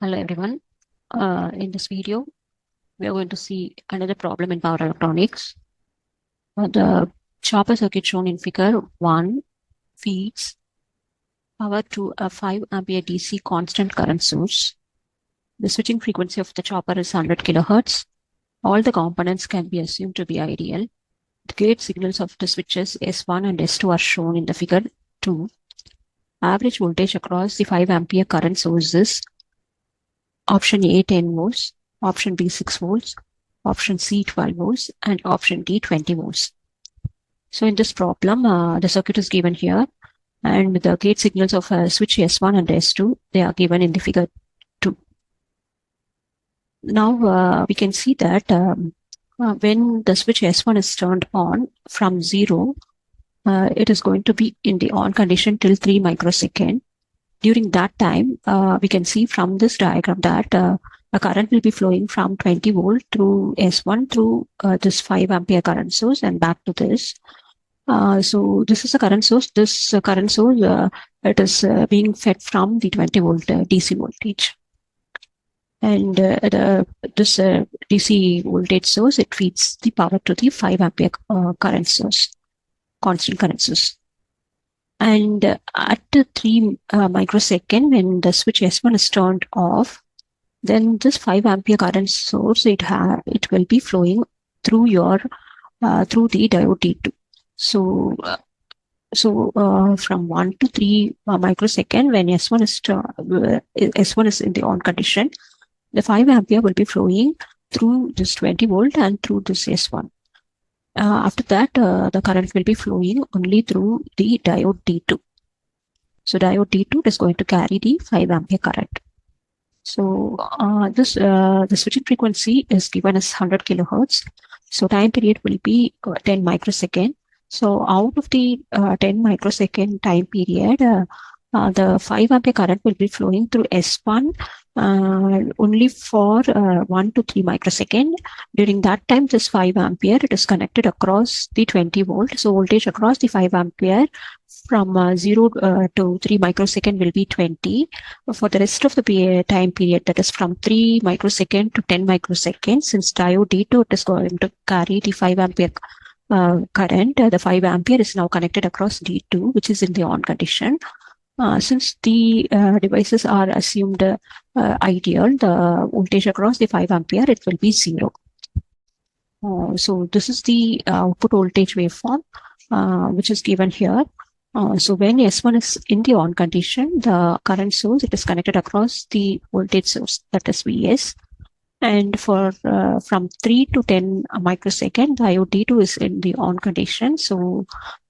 Hello everyone. In this video, we are going to see another problem in power electronics. The chopper circuit shown in figure 1 feeds power to a 5 ampere DC constant current source. The switching frequency of the chopper is 100 kilohertz. All the components can be assumed to be ideal. The gate signals of the switches S1 and S2 are shown in the figure 2. Average voltage across the 5 ampere current sources. Option A 10 volts, option B 6 volts, option C 12 volts, and option D 20 volts. So in this problem, the circuit is given here, and the gate signals of switch S1 and S2, they are given in the figure 2. Now we can see that when the switch S1 is turned on from 0, it is going to be in the on condition till 3 microsecond. During that time, we can see from this diagram that a current will be flowing from 20 volt through S1 through this 5 ampere current source and back to this. So this is a current source. This current source, it is being fed from the 20 volt DC voltage. And this DC voltage source, it feeds the power to the 5 ampere current source, constant current source. And at the 3 microsecond, when the switch S1 is turned off, then this 5 ampere current source, it will be flowing through your through the diode D2. So from 1 to 3 microsecond, when S1 is in the on condition, the 5 ampere will be flowing through this 20 volt and through this S1. After that, the current will be flowing only through the diode D2. So diode D2 is going to carry the 5 ampere current. So the switching frequency is given as 100 kilohertz. So time period will be 10 microsecond. So out of the 10 microsecond time period, the 5 ampere current will be flowing through S1 only for 1 to 3 microsecond. During that time, this 5 ampere, it is connected across the 20 volt. So voltage across the 5 ampere from 0 to 3 microsecond will be 20. For the rest of the time period, that is from 3 microsecond to 10 microsecond, since diode D2 it is going to carry the 5 ampere current, the 5 ampere is now connected across D2, which is in the on condition. Since the devices are assumed ideal, the voltage across the 5 ampere, it will be 0. So this is the output voltage waveform, which is given here. So when S1 is in the on condition, the current source, it is connected across the voltage source, that is Vs. And for from 3 to 10 microsecond, the diode D2 is in the on condition. So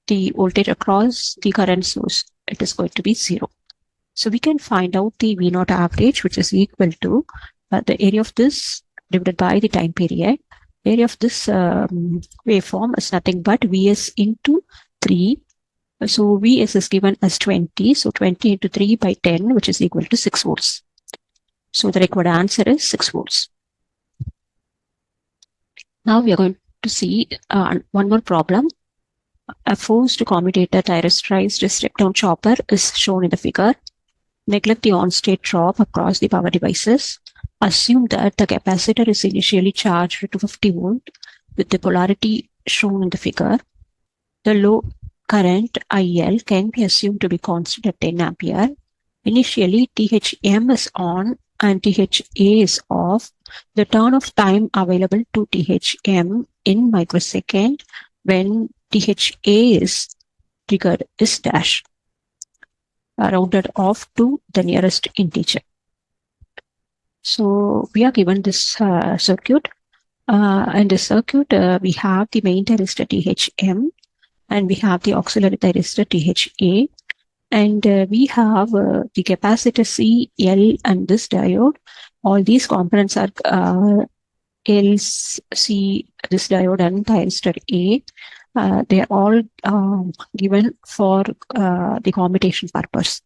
the voltage across the current source, it is going to be 0. So we can find out the V0 average, which is equal to the area of this divided by the time period. Area of this waveform is nothing but Vs into 3. So Vs is given as 20. So 20 into 3 by 10, which is equal to 6 volts. So the required answer is 6 volts. Now we are going to see one more problem. A forced commutator thyristerized step-down chopper is shown in the figure. Neglect the on-state drop across the power devices. Assume that the capacitor is initially charged to 50 volt with the polarity shown in the figure. The low current IL can be assumed to be constant at 10 ampere. Initially, THM is on and THA is off. The turn of time available to THM in microsecond when THA is triggered is dash, rounded off to the nearest integer. So we are given this circuit. In this circuit, we have the main thyristor THM, and we have the auxiliary thyristor THA, and we have the capacitor C, L, and this diode. All these components are L, C, this diode, and thyristor A. They are all given for the commutation purpose.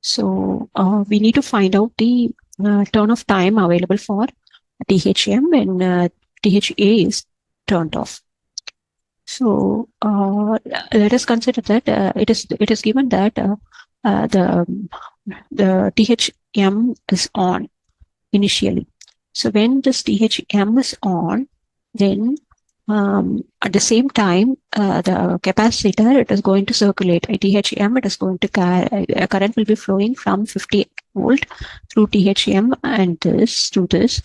So we need to find out the turn of time available for THM when THA is turned off. So let us consider that it is given that the THM is on. initially. So when this THM is on, then at the same time, the capacitor, it is going to circulate. At THM, it is going to current will be flowing from 50 volt through THM and this to this.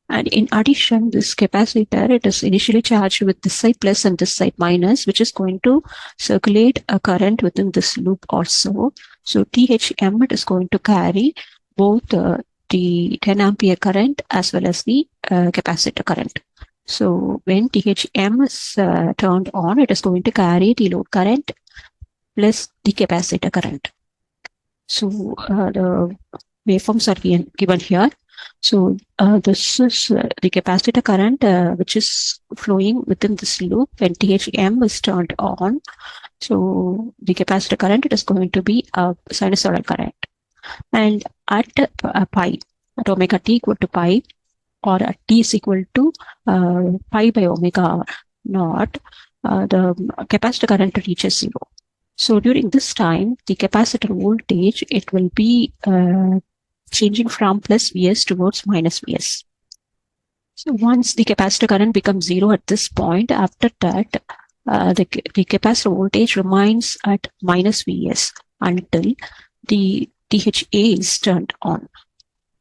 And in addition, this capacitor, it is initially charged with this side plus and this side minus, which is going to circulate a current within this loop also. So THM, it is going to carry both the 10 ampere current as well as the capacitor current. So when THM is turned on, it is going to carry the load current plus the capacitor current. So the waveforms are given here. So this is the capacitor current which is flowing within this loop when THM is turned on. So the capacitor current, it is going to be a sinusoidal current. And at pi, at omega t equal to pi, or at t is equal to pi by omega naught, the capacitor current reaches 0. So during this time, the capacitor voltage, it will be changing from plus Vs towards minus Vs. So once the capacitor current becomes 0 at this point, after that, the capacitor voltage remains at minus Vs until the THA is turned on.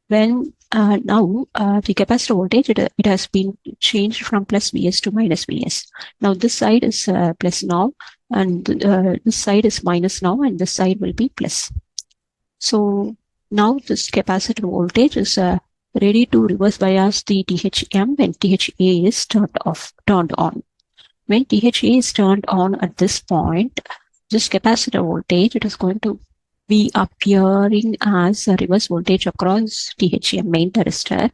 When now the capacitor voltage, it has been changed from plus Vs to minus Vs. Now this side is plus now, and this side is minus now, and this side will be plus. So now this capacitor voltage is ready to reverse bias the THM when THA is turned on. When THA is turned on at this point, this capacitor voltage, it is going to be appearing as a reverse voltage across THM main thyristor,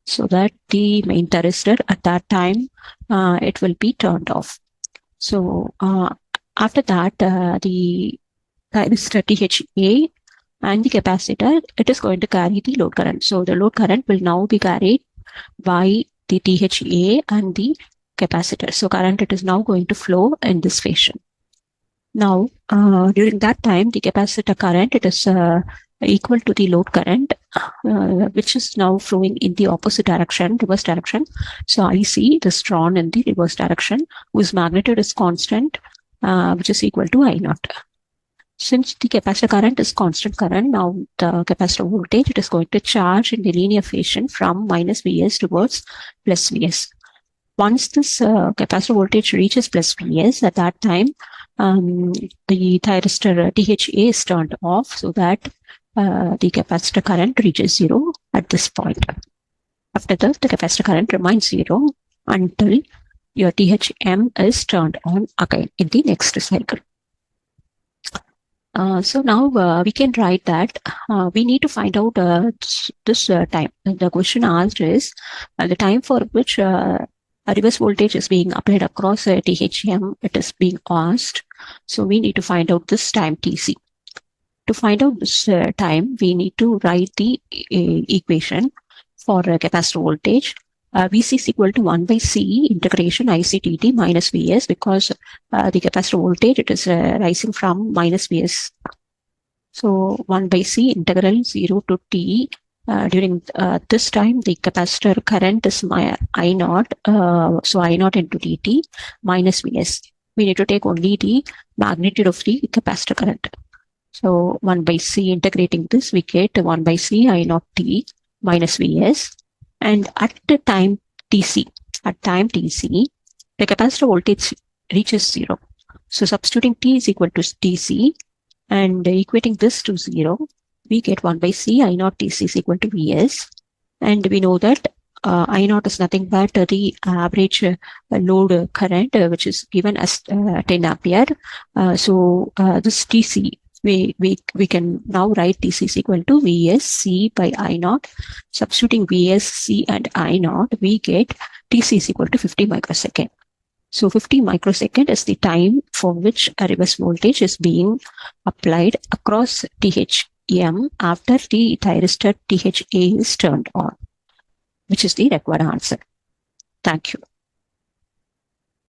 so that the main thyristor at that time, it will be turned off. So after that, the thyristor THA and the capacitor, it is going to carry the load current. So the load current will now be carried by the THA and the capacitor. So current, it is now going to flow in this fashion. Now, during that time, the capacitor current, it is equal to the load current, which is now flowing in the opposite direction, reverse direction. So IC is drawn in the reverse direction, whose magnitude is constant, which is equal to I naught. Since the capacitor current is constant current, now the capacitor voltage, it is going to charge in the linear fashion from minus Vs towards plus Vs. Once this capacitor voltage reaches plus Vs, at that time, the thyristor THA is turned off, so that the capacitor current reaches 0 at this point. After that, the capacitor current remains 0 until your THM is turned on again in the next cycle. So now we can write that we need to find out this time. The question asked is the time for which a reverse voltage is being applied across THM, it is being asked. So we need to find out this time Tc. To find out this time, we need to write the equation for capacitor voltage. Vc is equal to 1 by C integration ICTT minus Vs, because the capacitor voltage, it is rising from minus Vs. So 1 by C integral 0 to T. During this time, the capacitor current is I naught. So I naught into dt minus Vs. We need to take only the magnitude of the capacitor current. So 1 by C integrating this, we get 1 by C I naught T minus Vs. And at the time Tc, the capacitor voltage reaches 0. So substituting T is equal to Tc and equating this to 0, we get 1 by C I naught Tc is equal to Vs. And we know that I naught is nothing but the average load current, which is given as 10 ampere. So this Tc, we can now write Tc is equal to Vs C by I naught. Substituting Vs C and I naught, we get Tc is equal to 50 microsecond. So 50 microsecond is the time for which a reverse voltage is being applied across THM after the thyristor THA is turned on, which is the required answer. Thank you.